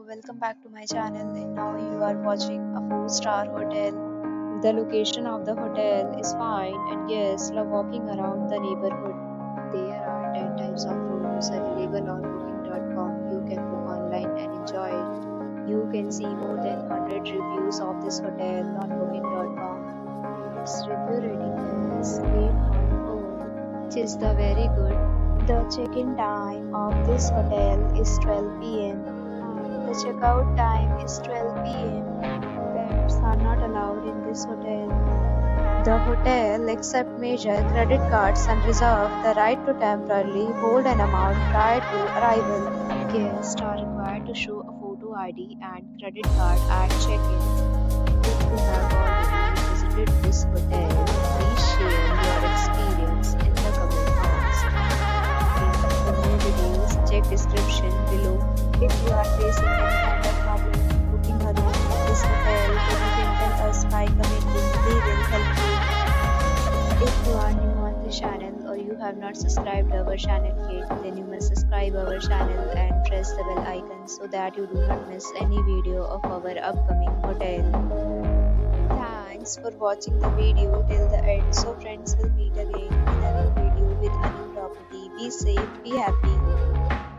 welcome back to my channel, and now you are watching a 4-star hotel. The location of the hotel is fine and guests love walking around the neighborhood. There are 10 types of rooms available on booking.com. You can book online and enjoy it. You can see more than 100 reviews of this hotel on booking.com. Its review rating is 8.4, which is the very good. The check-in time of this hotel is 12 p.m. and the checkout time is 12 p.m. Pets are not allowed in this hotel. The hotel accepts major credit cards and reserves the right to temporarily hold an amount prior to arrival. Guests are required to show a photo ID and credit card at check-in. If you have already visited this hotel, please share your experience in the comment box. For more details, check description below. If you are facing any kind of problem booking a room in this hotel, then you can tell us by commenting. We will help you. If you are new on the channel or you have not subscribed our channel yet, then you must subscribe our channel and press the bell icon so that you do not miss any video of our upcoming hotel. Thanks for watching the video till the end. So friends, will meet again in a new video with a new property. Be safe, be happy.